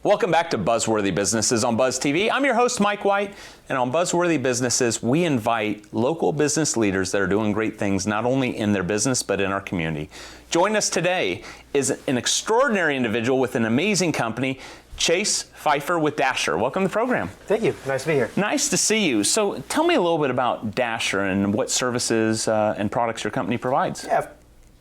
Welcome back to Buzzworthy Businesses on Buzz TV. I'm your host, Mike White, and on Buzzworthy Businesses, we invite local business leaders that are doing great things, not only in their business, but in our community. Joining us today is an extraordinary individual with an amazing company, Chase Pfeifer with Dashr. Welcome to the program. Thank you. Nice to be here. Nice to see you. So tell me a little bit about Dashr and what services and products your company provides. Yeah,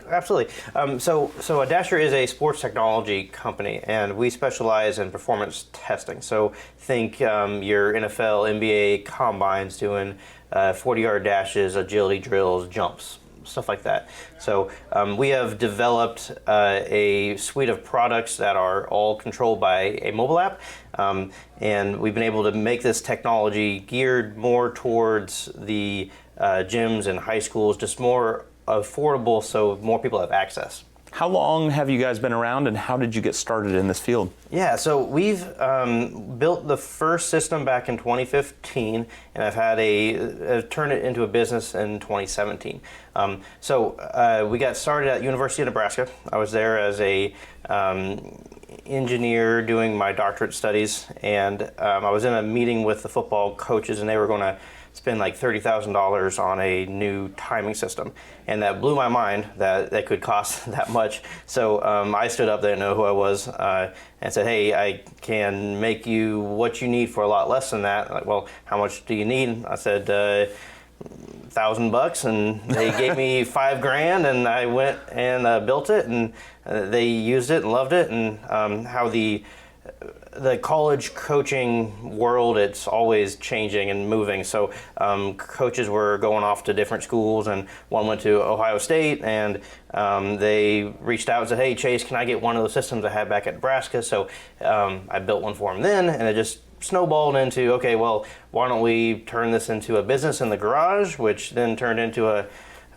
absolutely. So Dashr is a sports technology company, and we specialize in performance testing. So think your NFL, NBA combines doing 40-yard dashes, agility drills, jumps, stuff like that. So we have developed a suite of products that are all controlled by a mobile app, and we've been able to make this technology geared more towards the gyms and high schools, just more affordable so more people have access. How long have you guys been around, and how did you get started in this field? Yeah, so we've built the first system back in 2015, and I've turned it into a business in 2017. We got started at University of Nebraska. I was there as a engineer doing my doctorate studies, and I was in a meeting with the football coaches, and they were going to spend like $30,000 on a new timing system, and that blew my mind that it could cost that much. So I stood up, they didn't know who I was, and said, hey, I can make you what you need for a lot less than that. Like, well, how much do you need? I said, $1,000, and they gave me $5,000, and I went and built it, and they used it and loved it. And how the college coaching world, it's always changing and moving. So coaches were going off to different schools, and one went to Ohio State, and they reached out and said, hey, Chase, can I get one of those systems I had back at Nebraska? So I built one for them then, and it just snowballed into, okay, well, why don't we turn this into a business in the garage, which then turned into a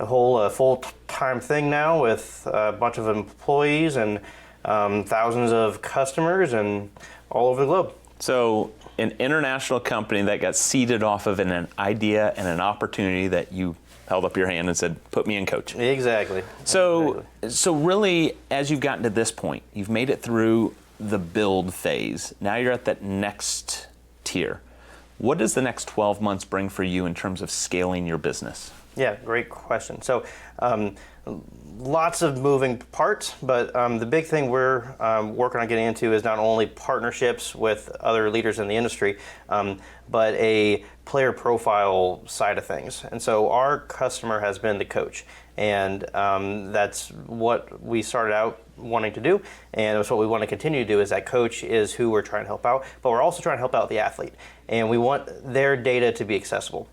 whole full-time thing now with a bunch of employees and thousands of customers and all over the globe. So an international company that got seeded off of an idea and an opportunity that you held up your hand and said, put me in, coach. Exactly. So really, as you've gotten to this point, you've made it through the build phase. Now you're at that next tier. What does the next 12 months bring for you in terms of scaling your business? Yeah, great question. So lots of moving parts, but the big thing we're working on getting into is not only partnerships with other leaders in the industry, but a player profile side of things. And so our customer has been the coach, and that's what we started out wanting to do, and that's what we want to continue to do. Is that coach is who we're trying to help out, but we're also trying to help out the athlete, and we want their data to be accessible.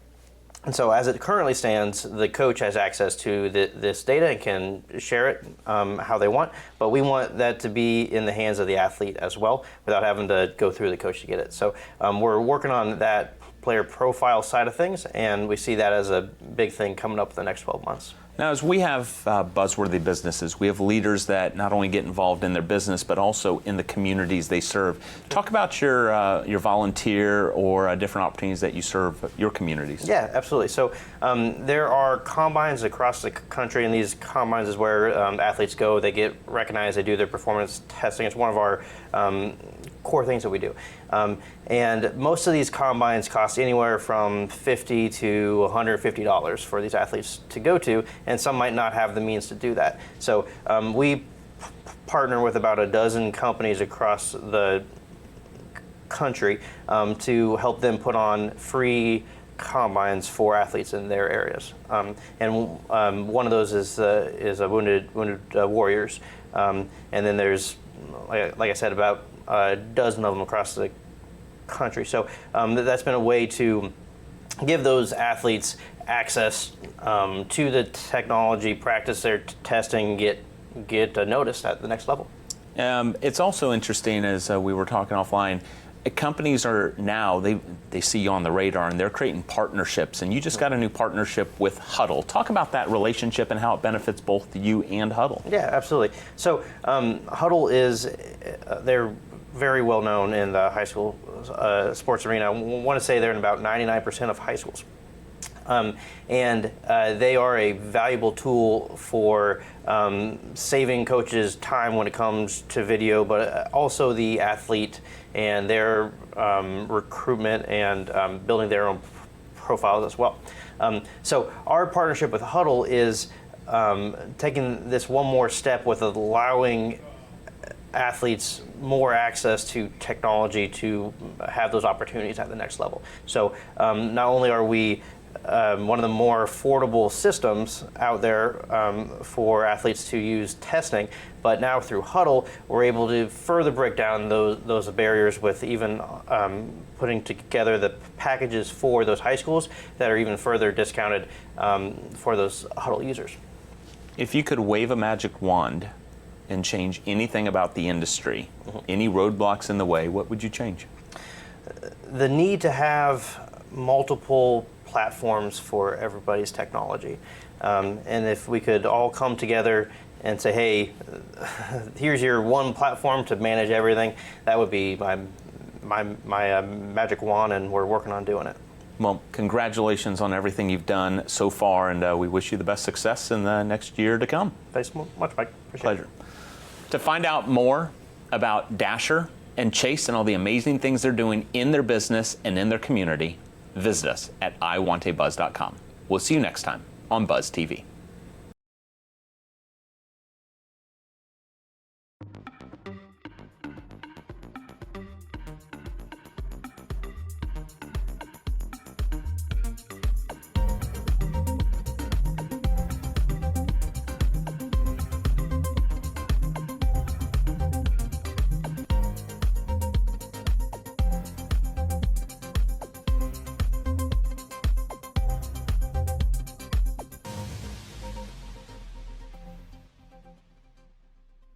And so as it currently stands, the coach has access to this data and can share it how they want, but we want that to be in the hands of the athlete as well without having to go through the coach to get it. So we're working on that player profile side of things, and we see that as a big thing coming up in the next 12 months. Now, as we have Buzzworthy Businesses, we have leaders that not only get involved in their business, but also in the communities they serve. Talk about your volunteer or different opportunities that you serve your communities. Yeah, absolutely. So there are combines across the country, and these combines is where athletes go. They get recognized, they do their performance testing. It's one of our core things that we do. And most of these combines cost anywhere from $50 to $150 for these athletes to go to, and some might not have the means to do that. So we partner with about a dozen companies across the country to help them put on free combines for athletes in their areas. And one of those is Wounded Warriors. And then there's, like I said, about a dozen of them across the country. So that's been a way to give those athletes access to the technology, practice their testing, get noticed at the next level. It's also interesting, as we were talking offline, companies are now, they see you on the radar, and they're creating partnerships, and you just got a new partnership with Hudl. Talk about that relationship and how it benefits both you and Hudl. Yeah, absolutely. So Hudl they're very well known in the high school sports arena. I want to say they're in about 99% of high schools. And they are a valuable tool for saving coaches time when it comes to video, but also the athlete and their recruitment and building their own profiles as well. So our partnership with Huddle is taking this one more step with allowing athletes more access to technology to have those opportunities at the next level. So not only are we one of the more affordable systems out there for athletes to use testing, but now through Huddle, we're able to further break down those barriers with even putting together the packages for those high schools that are even further discounted for those Huddle users. If you could wave a magic wand and change anything about the industry, any roadblocks in the way, what would you change? The need to have multiple platforms for everybody's technology. And if we could all come together and say, hey, here's your one platform to manage everything, that would be my magic wand, and we're working on doing it. Well, congratulations on everything you've done so far, and we wish you the best success in the next year to come. Thanks so much, Mike. Appreciate Pleasure. To find out more about Dashr and Chase and all the amazing things they're doing in their business and in their community, visit us at iwantabuzz.com. We'll see you next time on Buzz TV.